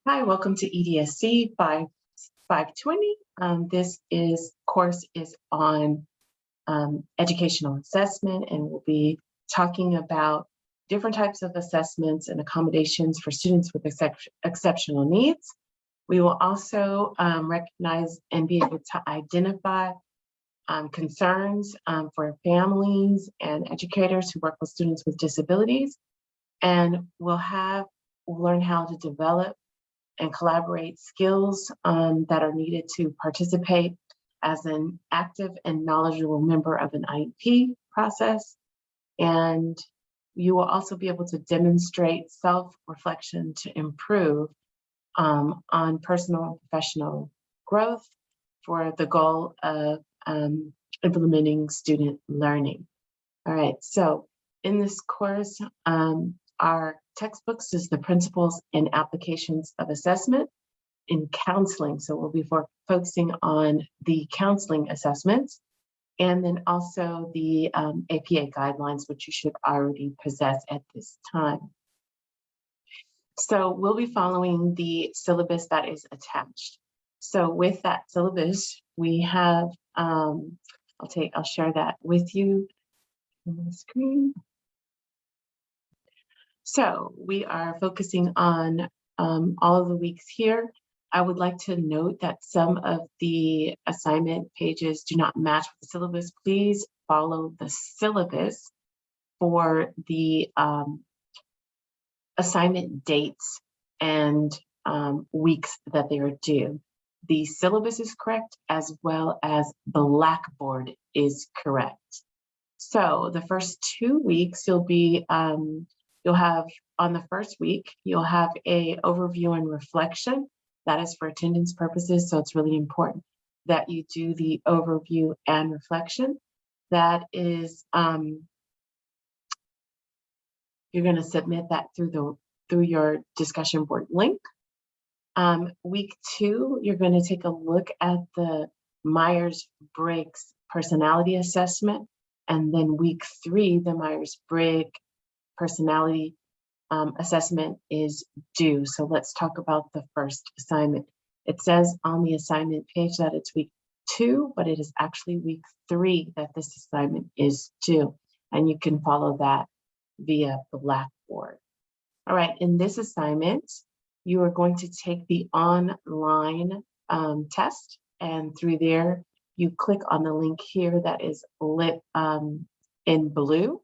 Hi, welcome to EDSC 520. This course is on educational assessment, and we'll be talking about different types of assessments and accommodations for students with exceptional needs. We will also recognize and be able to identify concerns for families and educators who work with students with disabilities. And we'll learn how to develop and collaborate skills that are needed to participate as an active and knowledgeable member of an IEP process. And you will also be able to demonstrate self-reflection to improve on personal and professional growth for the goal of implementing student learning. All right, so in this course, our textbooks is the Principles and Applications of Assessment in Counseling. So we'll be focusing on the counseling assessments, and then also the APA guidelines, which you should already possess at this time. So we'll be following the syllabus that is attached. So with that syllabus, we have, I'll share that with you on the screen. So we are focusing on all of the weeks here. I would like to note that some of the assignment pages do not match with the syllabus. Please follow the syllabus for the assignment dates and weeks that they are due. The syllabus is correct, as well as Blackboard is correct. So the first 2 weeks, you'll have, on the first week, you'll have a overview and reflection. That is for attendance purposes, so it's really important that you do the overview and reflection. That is, you're gonna submit that through your discussion board link. Week 2, you're gonna take a look at the Myers-Briggs personality assessment. And then week 3, the Myers-Briggs personality assessment is due. So let's talk about the first assignment. It says on the assignment page that it's week 2, but it is actually week 3 that this assignment is due. And you can follow that via Blackboard. All right, in this assignment, you are going to take the online test, and through there, you click on the link here that is lit in blue,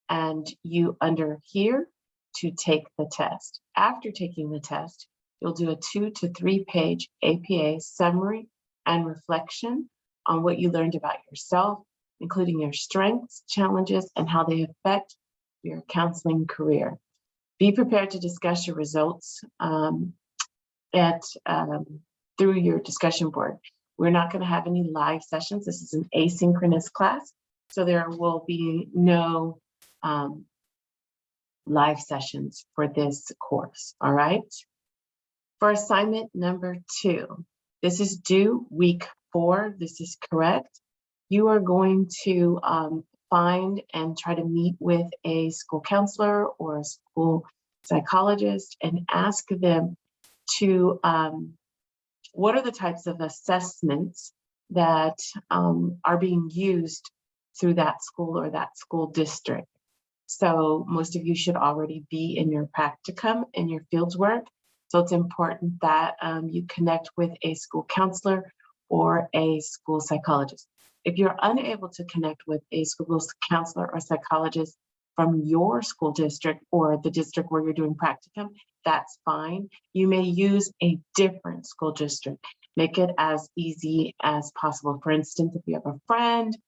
and you under here to take the test. After taking the test, you'll do a 2 to 3 page APA summary and reflection on what you learned about yourself, including your strengths, challenges, and how they affect your counseling career. Be prepared to discuss your results through your discussion board. We're not going to have any live sessions. This is an asynchronous class, so there will be no live sessions for this course, all right? For assignment number 2, this is due week 4, this is correct. You are going to find and try to meet with a school counselor or a school psychologist and ask them to, what are the types of assessments that are being used through that school or that school district. So most of you should already be in your practicum and your fields work. So it's important that you connect with a school counselor or a school psychologist. If you're unable to connect with a school counselor or psychologist from your school district or the district where you're doing practicum, that's fine. You may use a different school district. Make it as easy as possible. For instance, if you have a friend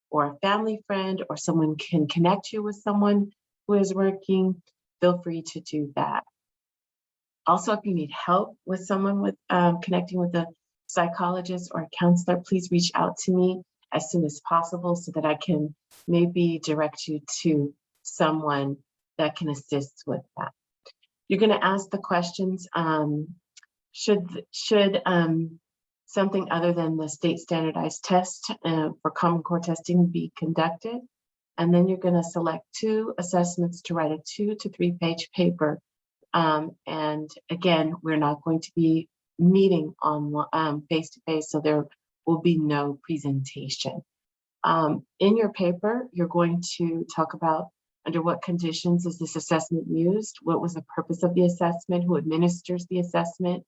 or a family friend, or someone can connect you with someone who is working, feel free to do that. Also, if you need help with someone with connecting with a psychologist or a counselor, please reach out to me as soon as possible so that I can maybe direct you to someone that can assist with that. You're going to ask the questions, should something other than the state standardized test for Common Core testing be conducted? And then you're going to select 2 assessments to write a 2 to 3 page paper And again, we're not going to be meeting on face-to-face, so there will be no presentation. In your paper, you're going to talk about under what conditions is this assessment used, what was the purpose of the assessment, who administers the assessment,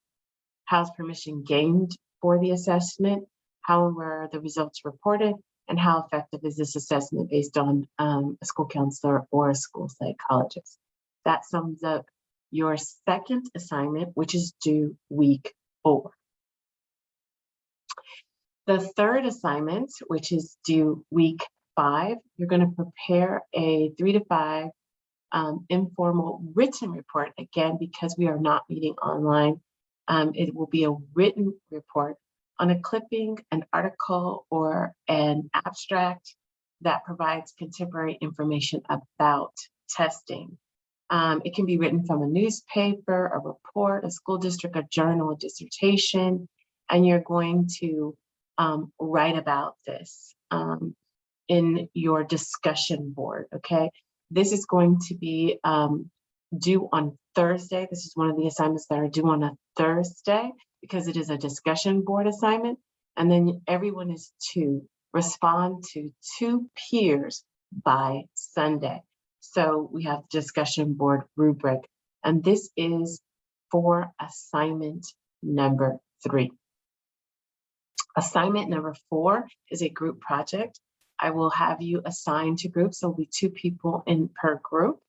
how's permission gained for the assessment, how were the results reported, and how effective is this assessment based on a school counselor or a school psychologist. That sums up your second assignment, which is due week 4. The third assignment, which is due week 5, you're going to prepare a 3 to 5 informal written report. Again, because we are not meeting online, it will be a written report on a clipping, an article, or an abstract that provides contemporary information about testing. It can be written from a newspaper, a report, a school district, a journal, a dissertation, and you're going to write about this in your discussion board, okay? This is going to be due on Thursday. This is one of the assignments that are due on a Thursday because it is a discussion board assignment. And then everyone is to respond to 2 peers by Sunday. So we have discussion board rubric, and this is for assignment number 3. Assignment number 4 is a group project. I will have you assigned to groups. There'll be 2 people in per group,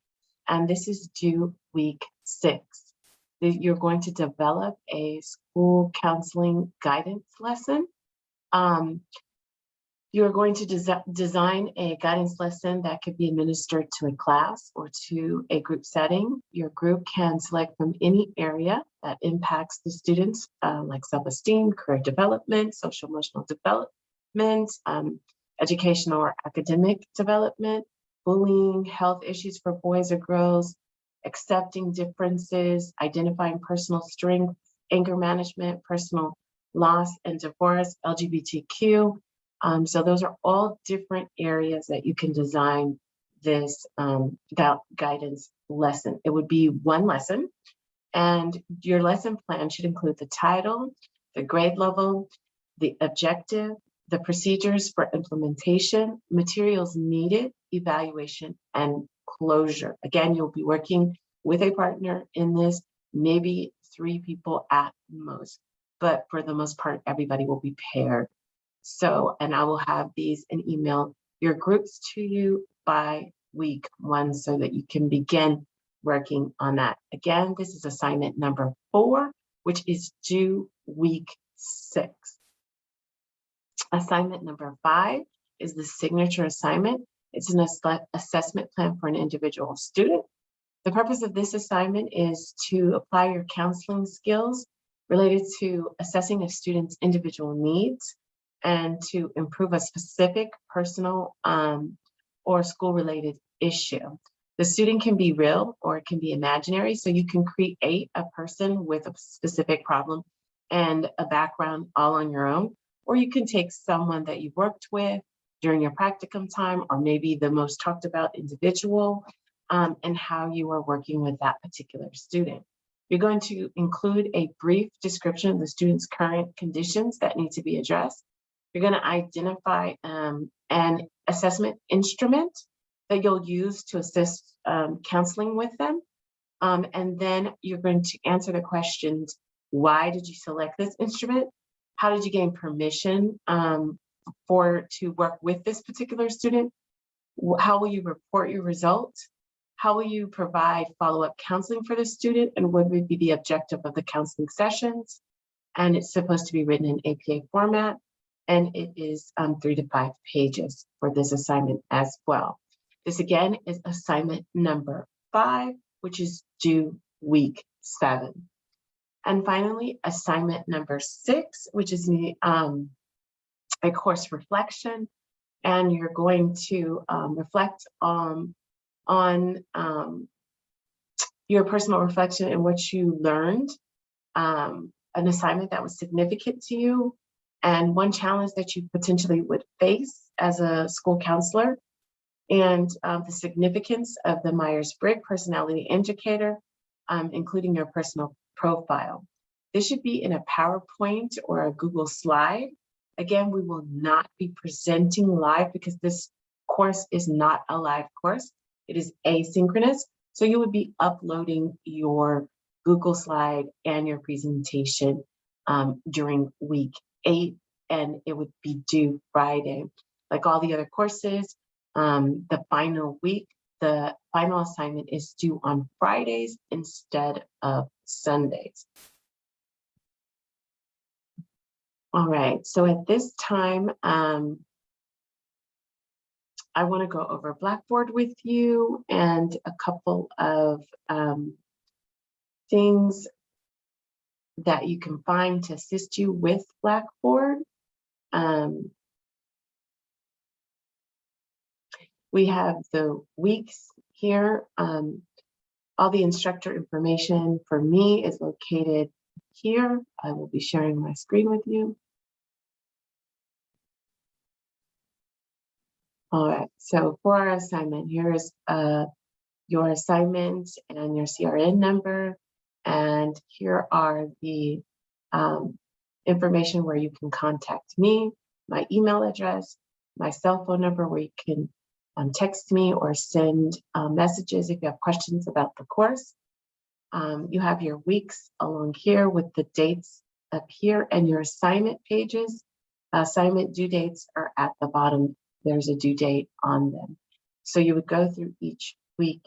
and this is due week 6. You're going to develop a school counseling guidance lesson. You're going to design a guidance lesson that could be administered to a class or to a group setting. Your group can select from any area that impacts the students, like self-esteem, career development, social emotional development, educational or academic development, bullying, health issues for boys or girls, accepting differences, identifying personal strength, anger management, personal loss and divorce, LGBTQ. So those are all different areas that you can design this guidance lesson. It would be one lesson, and your lesson plan should include the title, the grade level, the objective, the procedures for implementation, materials needed, evaluation, and closure. Again, you'll be working with a partner in this, maybe 3 people at most, but for the most part, everybody will be paired. So, and I will have these and email your groups to you by week 1 so that you can begin working on that. Again, this is assignment number 4, which is due week 6. Assignment number 5 is the signature assignment. It's an assessment plan for an individual student. The purpose of this assignment is to apply your counseling skills related to assessing a student's individual needs and to improve a specific personal or school-related issue. The student can be real or it can be imaginary, so you can create a person with a specific problem and a background all on your own, or you can take someone that you've worked with during your practicum time, or maybe the most talked about individual, and how you are working with that particular student. You're going to include a brief description of the student's current conditions that need to be addressed. You're going to identify an assessment instrument that you'll use to assist counseling with them. And then you're going to answer the questions: why did you select this instrument? How did you gain permission to work with this particular student? How will you report your results? How will you provide follow-up counseling for the student? And what would be the objective of the counseling sessions? And it's supposed to be written in APA format. And it is 3 to 5 pages for this assignment as well. This again is assignment number 5, which is due week 7. And finally, assignment number 6, which is a course reflection. And you're going to reflect on your personal reflection and what you learned, an assignment that was significant to you, and one challenge that you potentially would face as a school counselor, and the significance of the Myers-Briggs personality indicator, including your personal profile. This should be in a PowerPoint or a Google slide. Again, we will not be presenting live because this course is not a live course. It is asynchronous. So you would be uploading your Google slide and your presentation during week 8, and it would be due Friday. Like all the other courses, the final week, the final assignment is due on Fridays instead of Sundays. All right, so at this time, I want to go over Blackboard with you and a couple of things that you can find to assist you with Blackboard. We have the weeks here. All the instructor information for me is located here. I will be sharing my screen with you. All right, so for our assignment, here's your assignment and your CRN number. And here are the information where you can contact me, my email address, my cell phone number where you can text me or send messages if you have questions about the course. You have your weeks along here with the dates up here and your assignment pages. Assignment due dates are at the bottom. There's a due date on them. So you would go through each week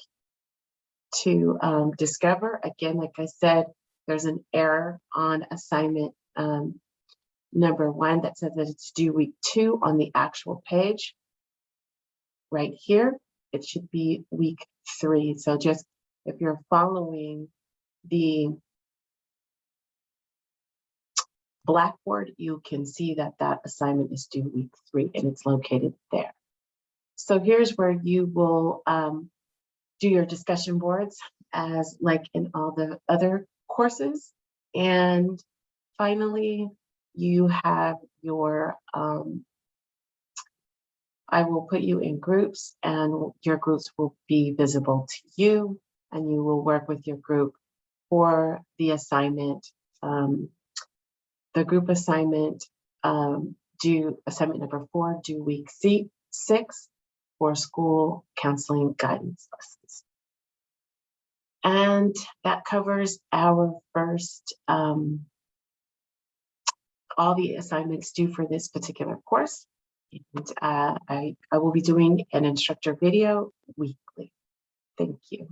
to discover. Again, like I said, there's an error on assignment number 1 that says that it's due week 2 on the actual page. Right here, it should be week 3. So just if you're following the Blackboard, you can see that that assignment is due week 3 and it's located there. So here's where you will do your discussion boards as like in all the other courses. And finally, you have your, I will put you in groups and your groups will be visible to you and you will work with your group for the assignment. The group assignment due assignment number 4 due week 6 for school counseling guidance lessons. And that covers our first, all the assignments due for this particular course. And I will be doing an instructor video weekly. Thank you.